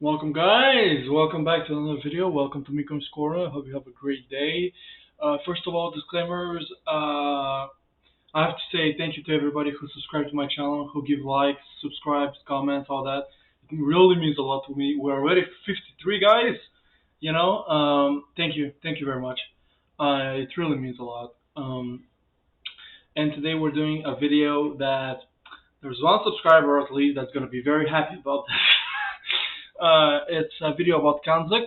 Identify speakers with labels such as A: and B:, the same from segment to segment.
A: Welcome, guys. Welcome back to another video. Welcome to Mikom's Corner. I hope you have a great day. First of all, disclaimers. I have to say thank you to everybody who subscribed to my channel, who give likes, subscribes, comments, all that. It really means a lot to me. We're already 53 guys. Thank you very much. It really means a lot. And today we're doing a video that there's one subscriber at least that's gonna be very happy about this. It's a video about KANZUK,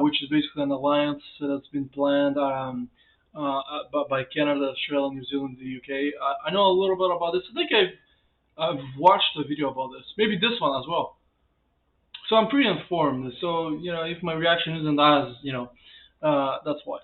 A: which is basically an alliance that's been planned by Canada, Australia, New Zealand, the UK. I know a little bit about this. I think I've watched a video about this, maybe this one as well. So I'm pretty informed. So if my reaction isn't as that's why.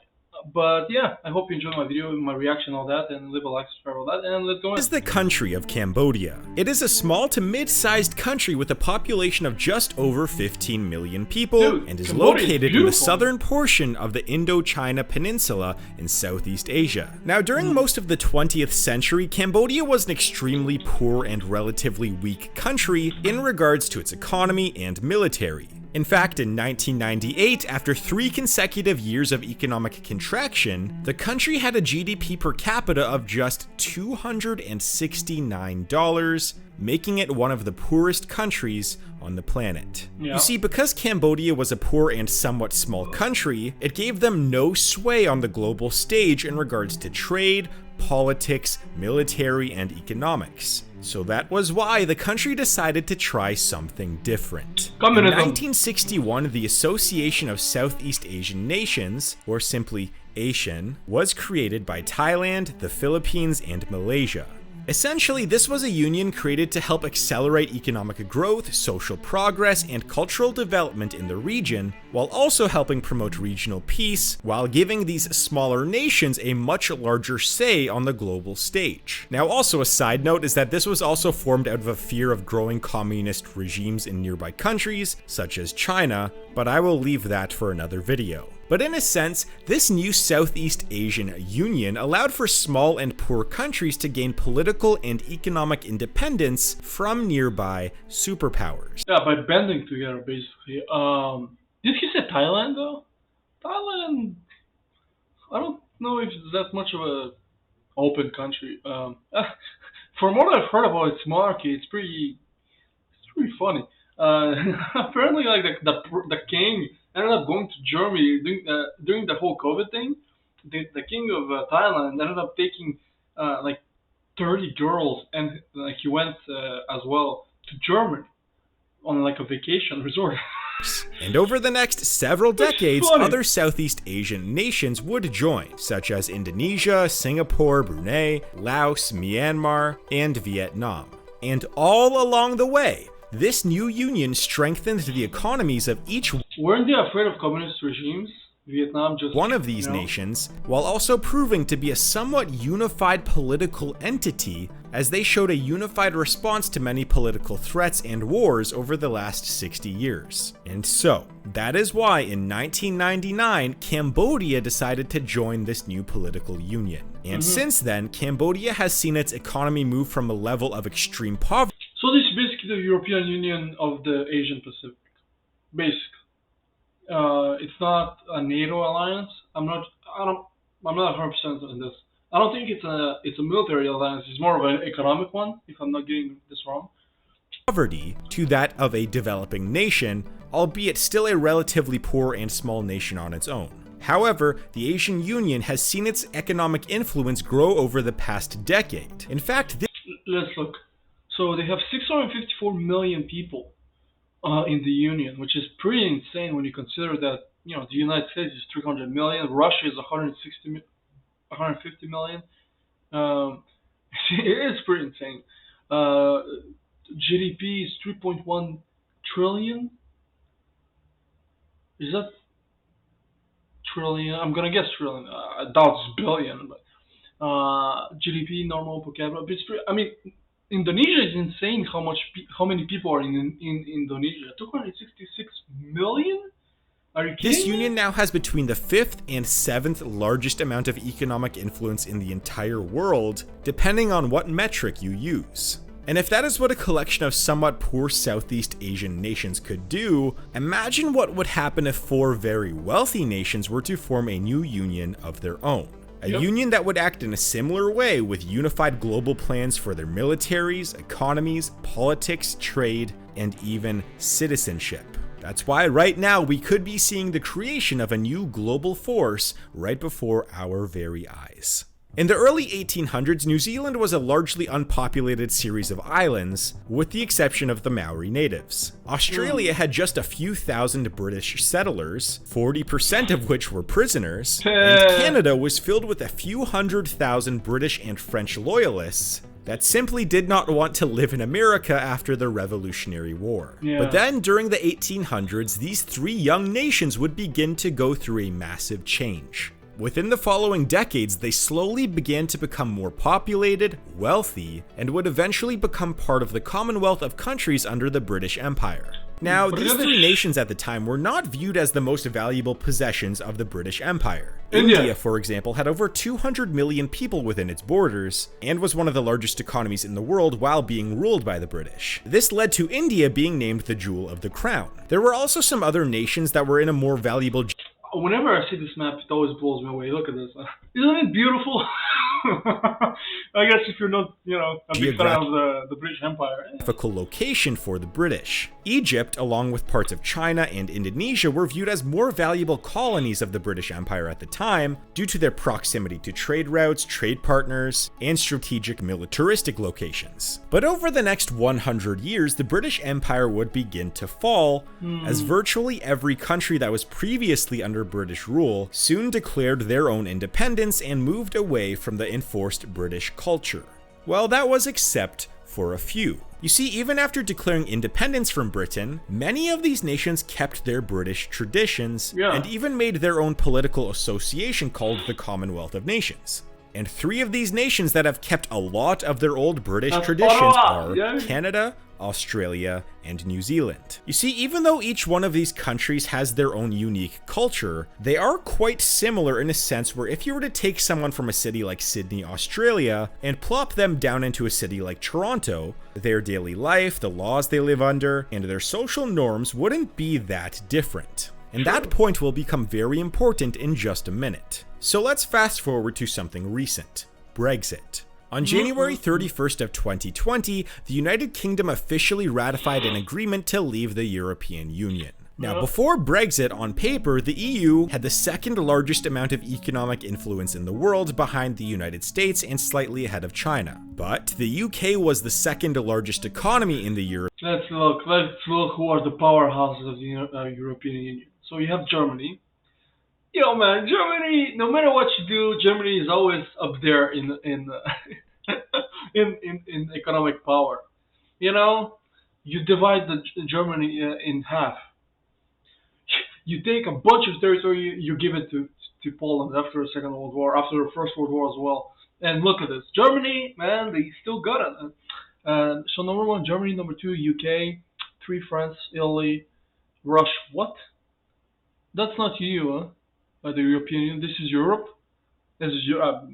A: But yeah, I hope you enjoyed my video, my reaction, all that, and leave a like, subscribe, all that, and let's go in.
B: Is the country of Cambodia. It is a small to mid-sized country with a population of just over 15 million people and is located in the southern portion of the Indochina Peninsula in Southeast Asia. Now, during most of the 20th century, Cambodia was an extremely poor and relatively weak country in regards to its economy and military. In fact, in 1998, after 3 consecutive years of economic contraction, the country had a GDP per capita of just $269, making it one of the poorest countries on the planet. You see, because Cambodia was a poor and somewhat small country, it gave them no sway on the global stage in regards to trade, politics, military, and economics. So that was why the country decided to try something different. In 1961, the Association of Southeast Asian Nations, or simply ASEAN, was created by Thailand, the Philippines, and Malaysia. Essentially, this was a union created to help accelerate economic growth, social progress, and cultural development in the region, while also helping promote regional peace, while giving these smaller nations a much larger say on the global stage. Now, also a side note is that this was also formed out of a fear of growing communist regimes in nearby countries, such as China, but I will leave that for another video. But in a sense, this new Southeast Asian Union allowed for small and poor countries to gain political and economic independence from nearby superpowers.
A: Yeah, by bending together, basically. Did he say Thailand, though? Thailand, I don't know if it's that much of a open country. From what I've heard about its monarchy, it's pretty funny. Apparently, like the king ended up going to Germany during the whole COVID thing. The king of Thailand ended up taking like 30 girls, and like he went as well to Germany on like a vacation resort.
B: And over the next several decades, other Southeast Asian nations would join, such as Indonesia, Singapore, Brunei, Laos, Myanmar, and Vietnam. And all along the way, this new union strengthened the economies of each
A: Weren't they afraid of communist regimes? Vietnam just
B: one of these nations, while also proving to be a somewhat unified political entity, as they showed a unified response to many political threats and wars over the last 60 years. And so, that is why in 1999, Cambodia decided to join this new political union. And since then, Cambodia has seen its economy move from a level of extreme poverty.
A: So this is basically the European Union of the Asian Pacific. Basically. It's not a NATO alliance. I'm not 100% in this. I don't think it's a military alliance. It's more of an economic one, if I'm not getting this wrong.
B: Poverty to that of a developing nation, albeit still a relatively poor and small nation on its own. However, the Asian Union has seen its economic influence grow over the past decade. In fact,
A: let's look. So they have 654 million people in the Union, which is pretty insane when you consider that the United States is 300 million, Russia is 150 million. It is pretty insane. GDP is 3.1 trillion. Is that trillion? I'm gonna guess trillion. I doubt it's billion, but GDP normal per capita. But it's pretty, I mean, Indonesia is insane. How many people are in Indonesia? 266 million. Are you kidding
B: This
A: me?
B: union now has between the 5th and 7th largest amount of economic influence in the entire world, depending on what metric you use. And if that is what a collection of somewhat poor Southeast Asian nations could do, imagine what would happen if 4 very wealthy nations were to form a new union of their own. A union that would act in a similar way with unified global plans for their militaries, economies, politics, trade, and even citizenship. That's why right now we could be seeing the creation of a new global force right before our very eyes. In the early 1800s, New Zealand was a largely unpopulated series of islands, with the exception of the Maori natives. Australia had just a few thousand British settlers, 40% of which were prisoners, and Canada was filled with a few 100,000 British and French loyalists that simply did not want to live in America after the Revolutionary War. But then, during the 1800s, these 3 young nations would begin to go through a massive change. Within the following decades, they slowly began to become more populated, wealthy, and would eventually become part of the Commonwealth of countries under the British Empire. Now, these 3 nations at the time were not viewed as the most valuable possessions of the British Empire. India, for example, had over 200 million people within its borders, and was one of the largest economies in the world while being ruled by the British. This led to India being named the Jewel of the Crown. There were also some other nations that were in a more valuable...
A: Whenever I see this map, it always blows me away. Look at this. Isn't it beautiful? I guess if you're not, a big fan of the British Empire.
B: Location for the British. Egypt, along with parts of China and Indonesia, were viewed as more valuable colonies of the British Empire at the time due to their proximity to trade routes, trade partners, and strategic militaristic locations. But over the next 100 years, the British Empire would begin to fall, as virtually every country that was previously under British rule soon declared their own independence and moved away from the enforced British culture. Well, that was except for a few. You see, even after declaring independence from Britain, many of these nations kept their British traditions and even made their own political association called the Commonwealth of Nations. And 3 of these nations that have kept a lot of their old British traditions are Canada, Australia, and New Zealand. You see, even though each one of these countries has their own unique culture, they are quite similar in a sense where if you were to take someone from a city like Sydney, Australia, and plop them down into a city like Toronto, their daily life, the laws they live under, and their social norms wouldn't be that different. And that point will become very important in just a minute. So let's fast forward to something recent: Brexit. On January 31st of 2020, the United Kingdom officially ratified an agreement to leave the European Union. Now, before Brexit, on paper, the EU had the 2nd largest amount of economic influence in the world, behind the United States and slightly ahead of China. But the UK was the 2nd largest economy in the Europe.
A: Let's look who are the powerhouses of the European Union. So you have Germany. Man, Germany, no matter what you do, Germany is always up there in in economic power. You divide Germany in half. You take a bunch of territory, you give it to Poland after the Second World War, after the First World War as well. And look at this. Germany, man, they still got it. So number 1, Germany. Number 2, UK. 3, France, Italy, Russia. What? That's not EU, huh? The European Union. This is Europe. This is Europe.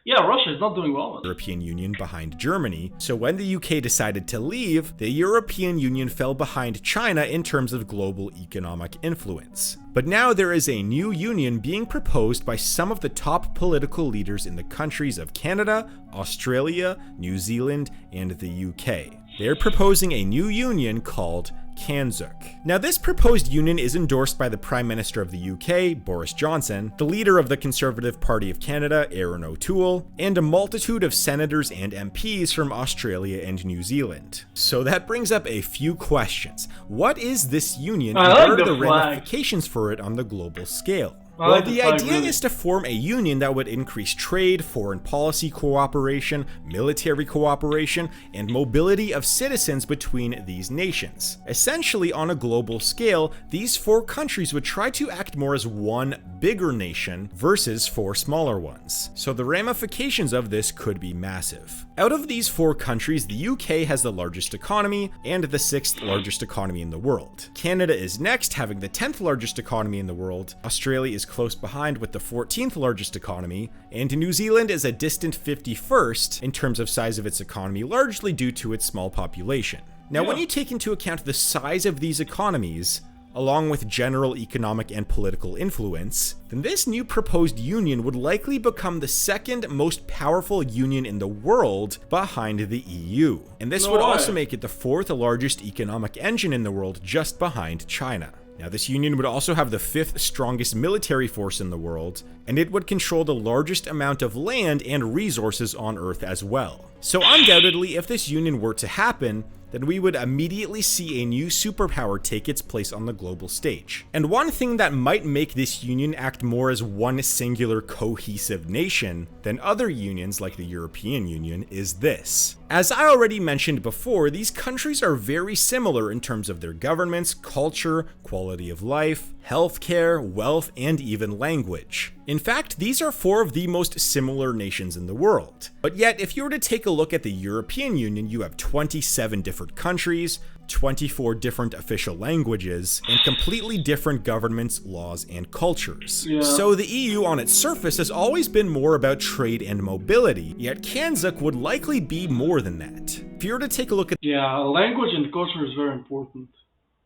A: Russia is not doing well.
B: European Union behind Germany. So when the UK decided to leave, the European Union fell behind China in terms of global economic influence. But now there is a new union being proposed by some of the top political leaders in the countries of Canada, Australia, New Zealand, and the UK. They're proposing a new union called KANZUK. Now, this proposed union is endorsed by the Prime Minister of the UK, Boris Johnson, the leader of the Conservative Party of Canada, Aaron O'Toole, and a multitude of senators and MPs from Australia and New Zealand. So that brings up a few questions. What is this union, and what are the ramifications for it on the global scale? Well, the idea is to form a union that would increase trade, foreign policy cooperation, military cooperation, and mobility of citizens between these nations. Essentially, on a global scale, these 4 countries would try to act more as one bigger nation versus 4 smaller ones. So the ramifications of this could be massive. Out of these 4 countries, the UK has the largest economy and the 6th largest economy in the world. Canada is next, having the 10th largest economy in the world. Australia is is close behind with the 14th largest economy, and New Zealand is a distant 51st in terms of size of its economy, largely due to its small population. Now, when you take into account the size of these economies, along with general economic and political influence, then this new proposed union would likely become the second most powerful union in the world behind the EU. And this would also make it the fourth largest economic engine in the world, just behind China. Now, this union would also have the fifth strongest military force in the world, and it would control the largest amount of land and resources on Earth as well. So undoubtedly, if this union were to happen, then we would immediately see a new superpower take its place on the global stage. And one thing that might make this union act more as one singular cohesive nation than other unions like the European Union is this. As I already mentioned before, these countries are very similar in terms of their governments, culture, quality of life, healthcare, wealth, and even language. In fact, these are four of the most similar nations in the world. But yet, if you were to take a look at the European Union, you have 27 different countries, 24 different official languages, and completely different governments, laws, and cultures. So the EU on its surface has always been more about trade and mobility, yet KANZUK would likely be more than that. If you were to take a look at
A: language and culture is very important.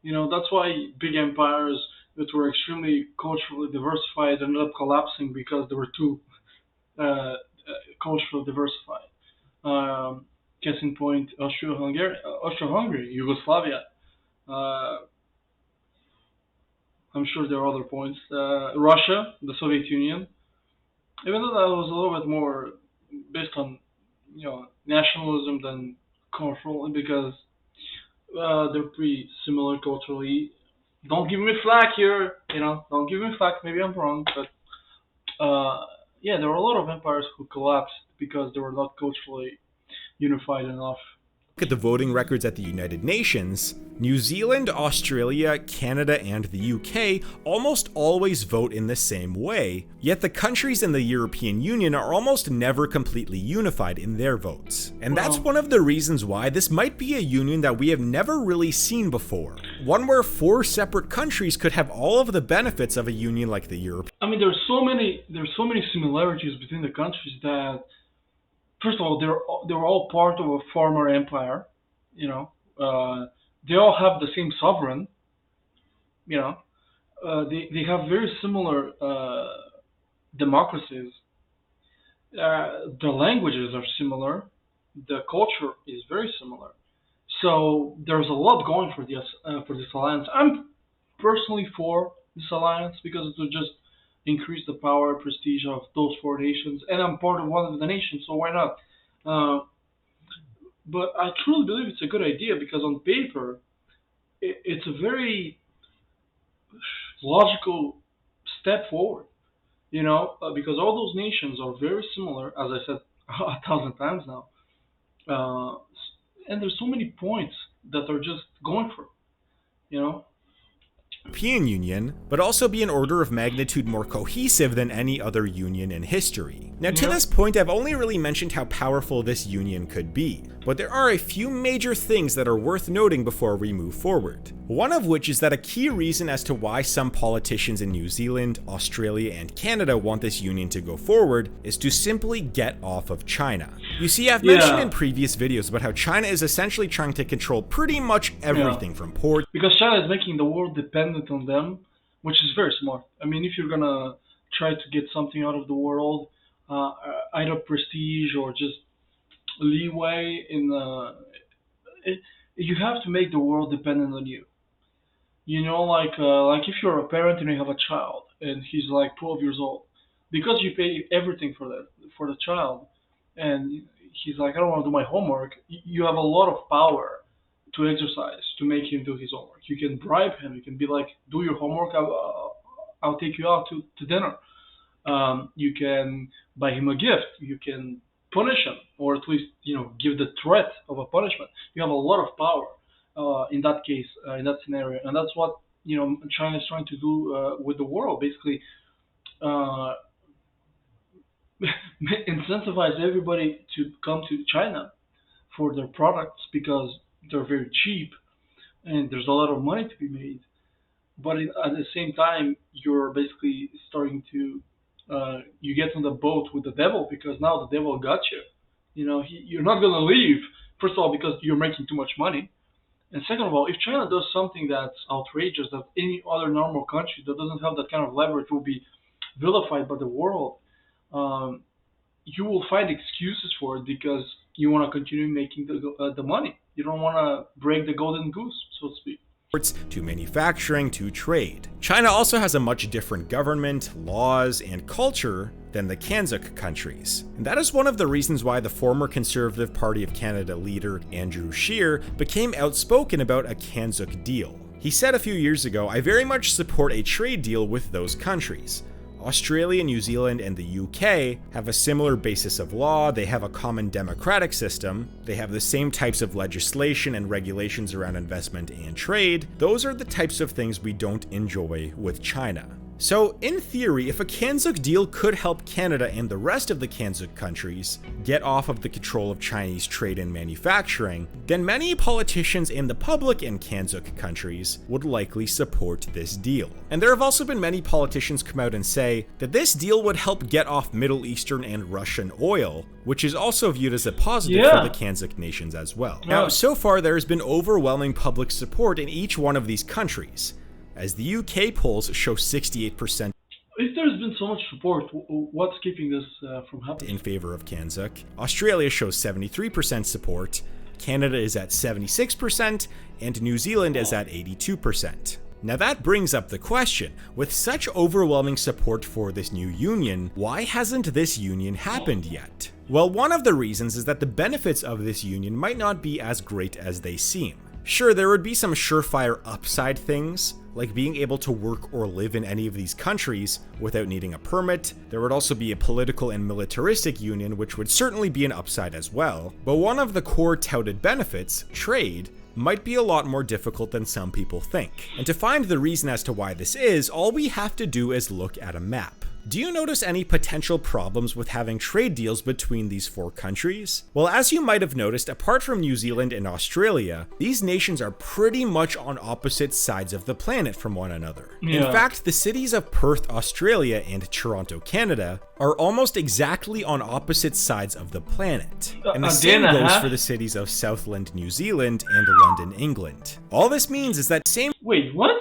A: That's why big empires that were extremely culturally diversified ended up collapsing because they were too culturally diversified. Case in point, Austria-Hungary, Yugoslavia. I'm sure there are other points. Russia, the Soviet Union. Even though that was a little bit more based on, nationalism than cultural, because they're pretty similar culturally. Don't give me flack here, don't give me flack. Maybe I'm wrong, but there were a lot of empires who collapsed because they were not culturally unified enough.
B: Look at the voting records at the United Nations, New Zealand, Australia, Canada, and the UK almost always vote in the same way, yet the countries in the European Union are almost never completely unified in their votes. And that's one of the reasons why this might be a union that we have never really seen before. One where four separate countries could have all of the benefits of a union like the European.
A: I mean, there's so many similarities between the countries that, first of all, they're all part of a former empire. They all have the same sovereign. They have very similar democracies. The languages are similar. The culture is very similar. So there's a lot going for this alliance. I'm personally for this alliance because it will just increase the power and prestige of those four nations, and I'm part of one of the nations, so why not? But I truly believe it's a good idea because on paper, it's a very logical step forward, because all those nations are very similar, as I said 1,000 times now, and there's so many points that are just going for it.
B: European Union, but also be an order of magnitude more cohesive than any other union in history. Now, to this point, I've only really mentioned how powerful this union could be, but there are a few major things that are worth noting before we move forward. One of which is that a key reason as to why some politicians in New Zealand, Australia, and Canada want this union to go forward is to simply get off of China. You see, I've mentioned in previous videos about how China is essentially trying to control pretty much everything from ports.
A: Because China is making the world dependent on them, which is very smart. I mean, if you're gonna try to get something out of the world, either prestige or just leeway you have to make the world dependent on you. Like if you're a parent and you have a child and he's like 12 years old, because you pay everything for the child, and he's like, I don't want to do my homework. You have a lot of power to exercise to make him do his homework. You can bribe him. You can be like, do your homework. I'll take you out to dinner. You can buy him a gift. You can punish him, or at least give the threat of a punishment. You have a lot of power in that case, in that scenario, and that's what China is trying to do with the world. Basically, incentivize everybody to come to China for their products because they're very cheap and there's a lot of money to be made. but at the same time, you're basically starting to you get on the boat with the devil because now the devil got you. You're not gonna leave. First of all, because you're making too much money, and second of all, if China does something that's outrageous that any other normal country that doesn't have that kind of leverage will be vilified by the world, um, you will find excuses for it because you want to continue making the money. You don't want to break the golden goose, so to speak.
B: To manufacturing to trade. China also has a much different government, laws, and culture than the KANZUK countries. And that is one of the reasons why the former Conservative Party of Canada leader Andrew Scheer became outspoken about a KANZUK deal. He said a few years ago, "I very much support a trade deal with those countries. Australia, New Zealand, and the UK have a similar basis of law, they have a common democratic system, they have the same types of legislation and regulations around investment and trade. Those are the types of things we don't enjoy with China." So, in theory, if a KANZUK deal could help Canada and the rest of the KANZUK countries get off of the control of Chinese trade and manufacturing, then many politicians and the public in KANZUK countries would likely support this deal. And there have also been many politicians come out and say that this deal would help get off Middle Eastern and Russian oil, which is also viewed as a positive for the KANZUK nations as well. Now, so far there has been overwhelming public support in each one of these countries, as the UK polls show 68%.
A: If there's been so much support, what's keeping this from happening?
B: In favor of KANZUK. Australia shows 73% support, Canada is at 76%, and New Zealand is at 82%. Now that brings up the question, with such overwhelming support for this new union, why hasn't this union happened yet? Well, one of the reasons is that the benefits of this union might not be as great as they seem. Sure, there would be some surefire upside things, like being able to work or live in any of these countries without needing a permit. There would also be a political and militaristic union, which would certainly be an upside as well. But one of the core touted benefits, trade, might be a lot more difficult than some people think. And to find the reason as to why this is, all we have to do is look at a map. Do you notice any potential problems with having trade deals between these four countries? Well, as you might have noticed, apart from New Zealand and Australia, these nations are pretty much on opposite sides of the planet from one another. In fact, the cities of Perth, Australia and Toronto, Canada are almost exactly on opposite sides of the planet. And the same goes for the cities of Southland, New Zealand and London, England. All this means is that
A: Wait, what?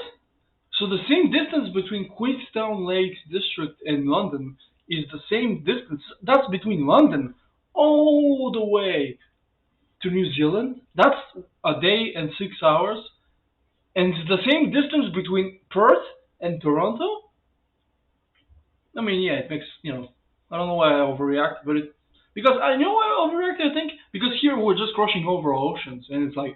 A: So the same distance between Queenstown Lakes District and London is the same distance. That's between London all the way to New Zealand. That's a day and 6 hours. And it's the same distance between Perth and Toronto? I mean, yeah, it makes, I don't know why I overreact, but because I know why I overreact, I think, because here we're just crossing over oceans, and it's like,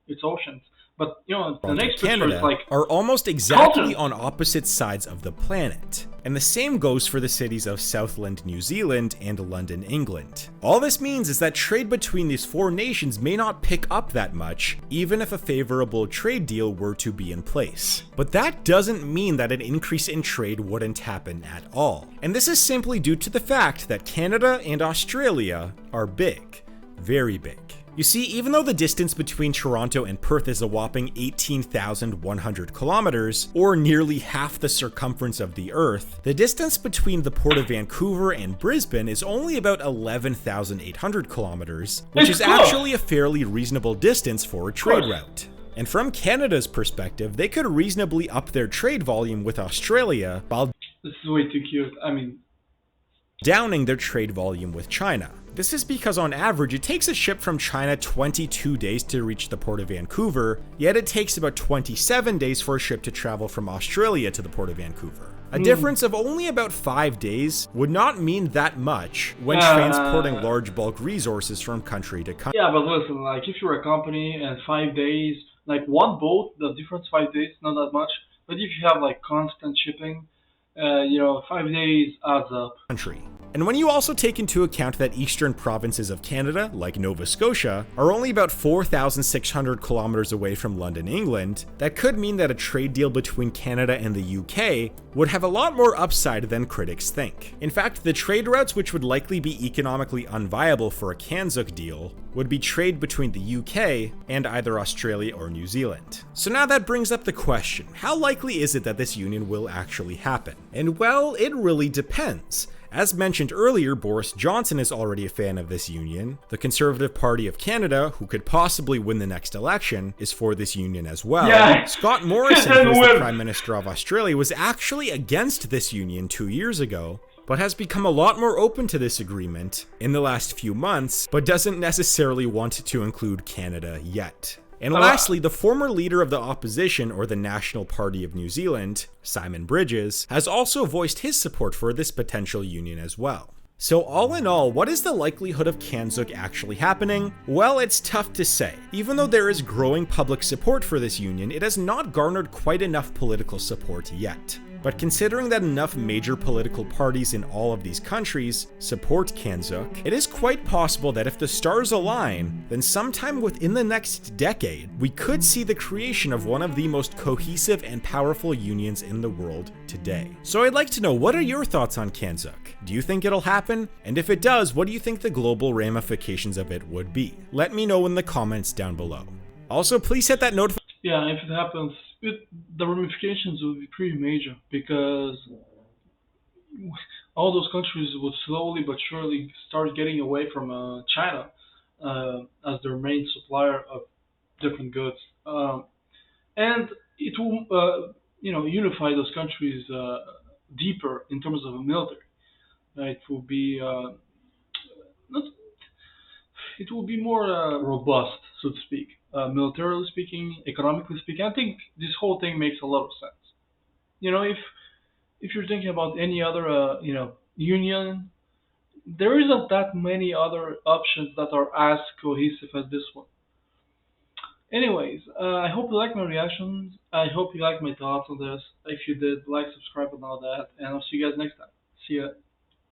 A: it's oceans. But, the next picture is like
B: are almost exactly on opposite sides of the planet. And the same goes for the cities of Southland, New Zealand and London, England. All this means is that trade between these four nations may not pick up that much, even if a favorable trade deal were to be in place. But that doesn't mean that an increase in trade wouldn't happen at all. And this is simply due to the fact that Canada and Australia are big, very big. You see, even though the distance between Toronto and Perth is a whopping 18,100 kilometers, or nearly half the circumference of the Earth, the distance between the Port of Vancouver and Brisbane is only about 11,800 kilometers, which is actually a fairly reasonable distance for a trade route. And from Canada's perspective, they could reasonably up their trade volume with Australia while
A: this is way too cute.
B: downing their trade volume with China. This is because on average it takes a ship from China 22 days to reach the Port of Vancouver, yet it takes about 27 days for a ship to travel from Australia to the Port of Vancouver. A difference of only about 5 days would not mean that much when transporting large bulk resources from country to country.
A: Yeah, but listen, if you're a company and 5 days, one boat, the difference 5 days, not that much. But if you have constant shipping, 5 days adds up.
B: And when you also take into account that eastern provinces of Canada, like Nova Scotia, are only about 4,600 kilometers away from London, England, that could mean that a trade deal between Canada and the UK would have a lot more upside than critics think. In fact, the trade routes which would likely be economically unviable for a KANZUK deal would be trade between the UK and either Australia or New Zealand. So now that brings up the question, how likely is it that this union will actually happen? And well, it really depends. As mentioned earlier, Boris Johnson is already a fan of this union. The Conservative Party of Canada, who could possibly win the next election, is for this union as well.
A: Yeah.
B: Scott Morrison, who is the Prime Minister of Australia, was actually against this union 2 years ago, but has become a lot more open to this agreement in the last few months, but doesn't necessarily want to include Canada yet. And lastly, the former leader of the opposition, or the National Party of New Zealand, Simon Bridges, has also voiced his support for this potential union as well. So all in all, what is the likelihood of KANZUK actually happening? Well, it's tough to say. Even though there is growing public support for this union, it has not garnered quite enough political support yet. But considering that enough major political parties in all of these countries support KANZUK, it is quite possible that if the stars align, then sometime within the next decade, we could see the creation of one of the most cohesive and powerful unions in the world today. So I'd like to know, what are your thoughts on KANZUK? Do you think it'll happen? And if it does, what do you think the global ramifications of it would be? Let me know in the comments down below. Also, please hit that notification.
A: Yeah, if it happens, the ramifications will be pretty major because all those countries would slowly but surely start getting away from China as their main supplier of different goods, and it will, unify those countries deeper in terms of a military. It will be not, it will be more robust, so to speak, militarily speaking, economically speaking. I think this whole thing makes a lot of sense. If you're thinking about any other union, there isn't that many other options that are as cohesive as this one. Anyways, I hope you like my reactions. I hope you like my thoughts on this. If you did, like, subscribe, and all that. And I'll see you guys next time. See ya.